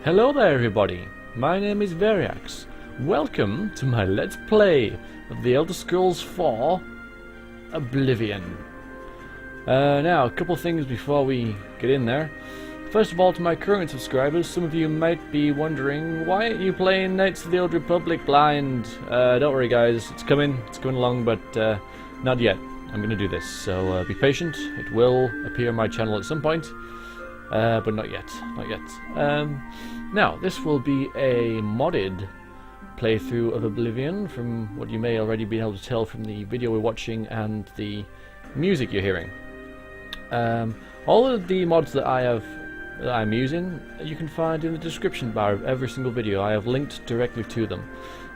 Hello there everybody, my name is Variax. Welcome to my Let's Play of the Elder Scrolls 4 Oblivion. Now, a couple things before we get in there. First of all, to my current subscribers, some of you might be wondering, why aren't you playing Knights of the Old Republic blind? Don't worry guys, it's coming along, but not yet. I'm going to do this, so be patient. It will appear on my channel at some point. But not yet, now, this will be a modded playthrough of Oblivion, from what you may already be able to tell from the video we're watching and the music you're hearing. All of the mods that I'm using, you can find in the description bar of every single video. I have linked directly to them.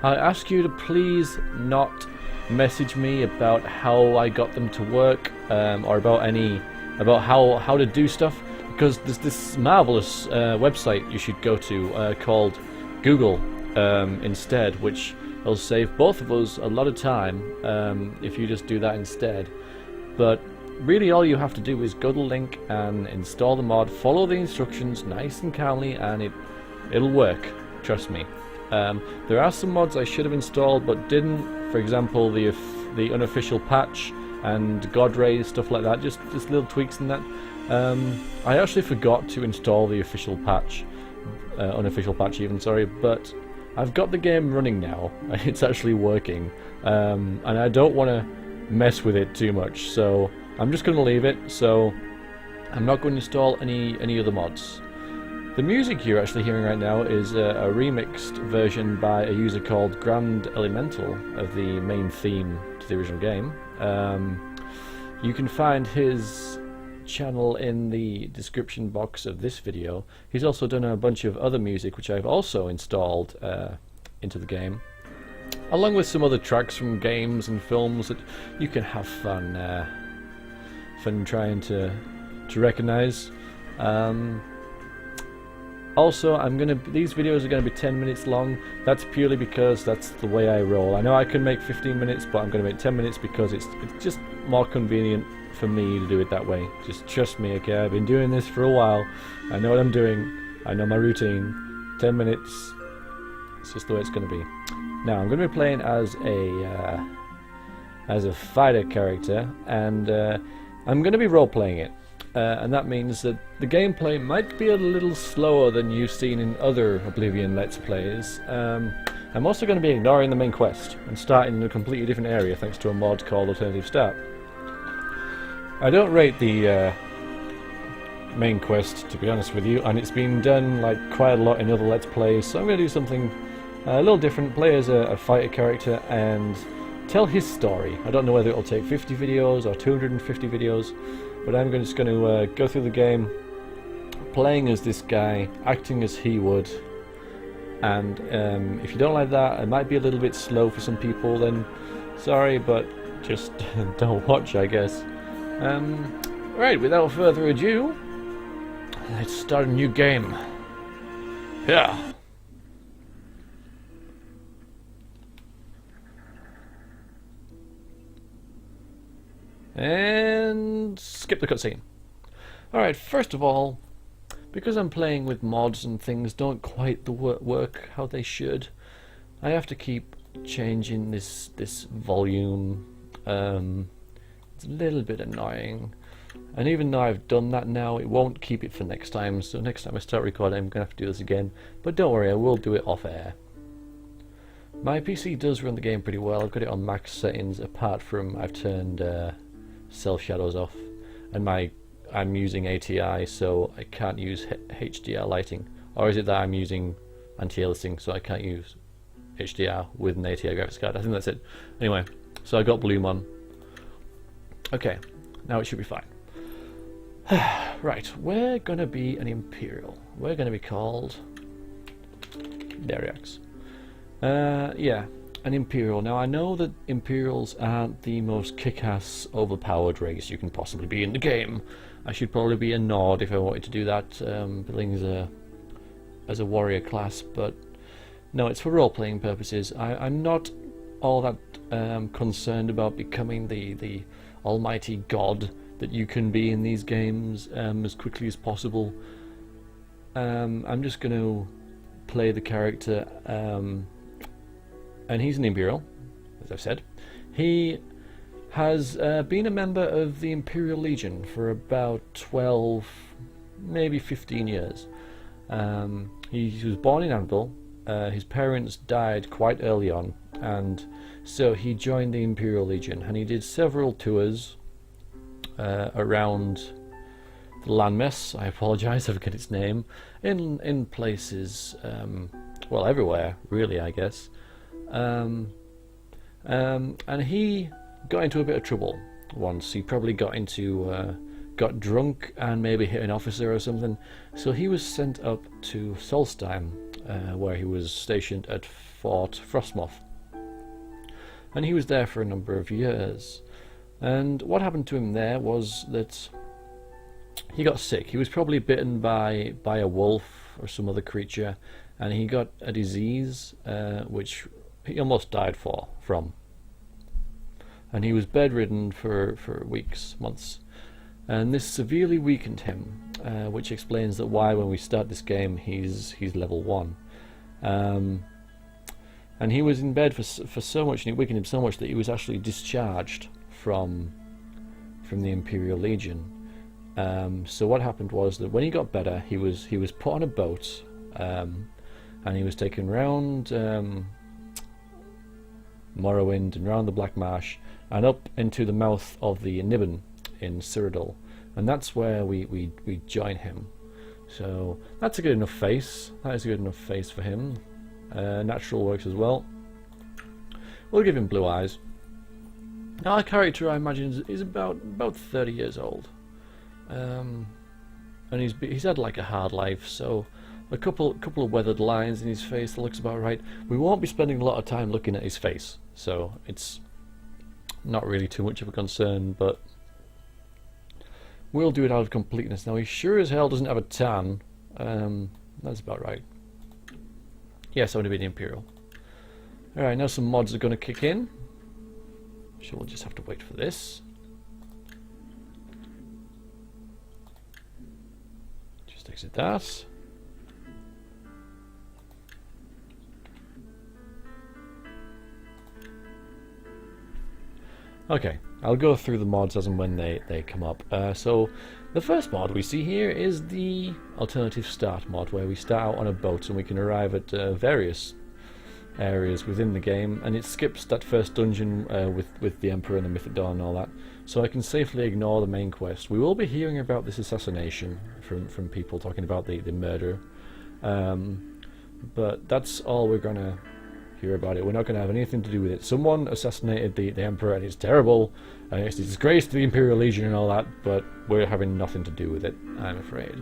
I ask you to please not message me about how I got them to work, or about how to do stuff. Because there's this marvelous website you should go to called Google instead, which will save both of us a lot of time if you just do that instead. But really all you have to do is go to the link and install the mod, follow the instructions nice and calmly, and it'll work, trust me. There are some mods I should have installed but didn't, for example the unofficial patch and God Rays, stuff like that, just little tweaks in that. I actually forgot to install the official patch, unofficial patch even, sorry, but I've got the game running now. It's actually working, and I don't want to mess with it too much, so I'm just going to leave it. So I'm not going to install any other mods. The music you're actually hearing right now is a remixed version by a user called Grand Elemental of the main theme to the original game. You can find his channel in the description box of this video. He's also done a bunch of other music which I've also installed into the game, along with some other tracks from games and films that you can have fun trying to recognize. Also, these videos are going to be 10 minutes long. That's purely because that's the way I roll. I know I can make 15 minutes, but I'm going to make 10 minutes because it's just more convenient for me to do it that way. Just trust me, okay? I've been doing this for a while. I know what I'm doing. I know my routine. 10 minutes. It's just the way it's going to be. Now, I'm going to be playing as a fighter character, and I'm going to be role-playing it. And that means that the gameplay might be a little slower than you've seen in other Oblivion Let's Plays. I'm also going to be ignoring the main quest and starting in a completely different area thanks to a mod called Alternative Start. I don't rate the main quest, to be honest with you, and it's been done like quite a lot in other Let's Plays, so I'm going to do something a little different, play as a fighter character and tell his story. I don't know whether it'll take 50 videos or 250 videos, but I'm just going to go through the game playing as this guy, acting as he would, and if you don't like that, it might be a little bit slow for some people, then sorry, but just don't watch, I guess. Right, without further ado, let's start a new game. Yeah. And skip the cutscene. Alright, first of all, because I'm playing with mods and things don't quite work how they should, I have to keep changing this volume. It's a little bit annoying, and even though I've done that now, it won't keep it for next time, so next time I start recording I'm going to have to do this again, but don't worry, I will do it off air. My PC does run the game pretty well. I've got it on max settings, apart from I've turned self shadows off, and I'm using ATI, so I can't use HDR lighting. Or is it that I'm using anti-aliasing, so I can't use HDR with an ATI graphics card? I think that's it. Anyway, so I got Bloom on. Okay, now it should be fine. Right, we're gonna be an Imperial. We're gonna be called Variax. Yeah, an Imperial. Now I know that Imperials aren't the most kick-ass, overpowered race you can possibly be in the game. I should probably be a Nord if I wanted to do that, building as a warrior class, but no, it's for role-playing purposes. I'm not all that concerned about becoming the almighty god that you can be in these games as quickly as possible. I'm just going to play the character, and he's an Imperial, as I've said. He has been a member of the Imperial Legion for about 12, maybe 15 years. He was born in Anvil. His parents died quite early on, and so he joined the Imperial Legion, and he did several tours around the landmass. I apologise, I forget its name. In places, well, everywhere, really, I guess. And he got into a bit of trouble once. He probably got drunk and maybe hit an officer or something. So he was sent up to Solstheim, where he was stationed at Fort Frostmoth. And he was there for a number of years. And what happened to him there was that he got sick. He was probably bitten by a wolf or some other creature, and he got a disease which he almost died from. And he was bedridden for weeks, months. And this severely weakened him, which explains that why when we start this game he's level 1. And he was in bed for so much, and it weakened him so much that he was actually discharged from the Imperial Legion. So what happened was that when he got better, he was put on a boat, and he was taken round Morrowind and round the Black Marsh and up into the mouth of the Niben in Cyrodiil, and that's where we join him. So that's a good enough face. That is a good enough face for him. Natural works as well. We'll give him blue eyes. Now, our character, I imagine, is about 30 years old, and he's had like a hard life. So a couple of weathered lines in his face. That looks about right. We won't be spending a lot of time looking at his face, so it's not really too much of a concern, but we'll do it out of completeness. Now, he sure as hell doesn't have a tan. That's about right. Yes, I want to be the Imperial. Alright, now some mods are going to kick in. So we'll just have to wait for this. Just exit that. Okay, I'll go through the mods as and when they come up. So the first mod we see here is the alternative start mod, where we start out on a boat and we can arrive at various areas within the game, and it skips that first dungeon with the Emperor and the Mythic Dawn and all that, so I can safely ignore the main quest. We will be hearing about this assassination from people talking about the murder, but that's all we're gonna hear about it. We're not going to have anything to do with it. Someone assassinated the Emperor, and it's terrible, and it's a disgrace to the Imperial Legion and all that, but we're having nothing to do with it, I'm afraid.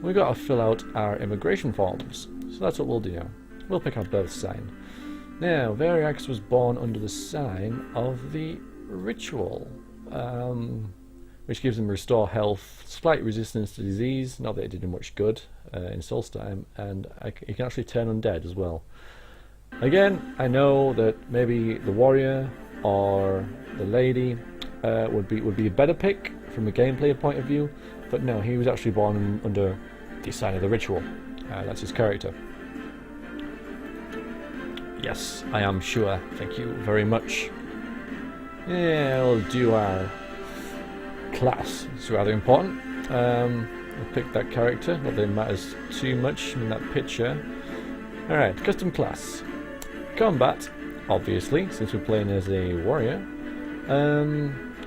We've got to fill out our immigration forms, so that's what we'll do now. We'll pick our birth sign. Now, Variax was born under the sign of the Ritual, which gives him restore health, slight resistance to disease, not that it did him much good in Solstheim, and he can actually turn undead as well. Again, I know that maybe the warrior or the lady would be a better pick from a gameplay point of view, but no, he was actually born under the sign of the Ritual. That's his character. Yes, I am sure. Thank you very much. Yeah, we'll do our class. It's rather important. We'll pick that character, not that it matters too much in that picture. Alright, custom class. Combat, obviously, since we're playing as a warrior.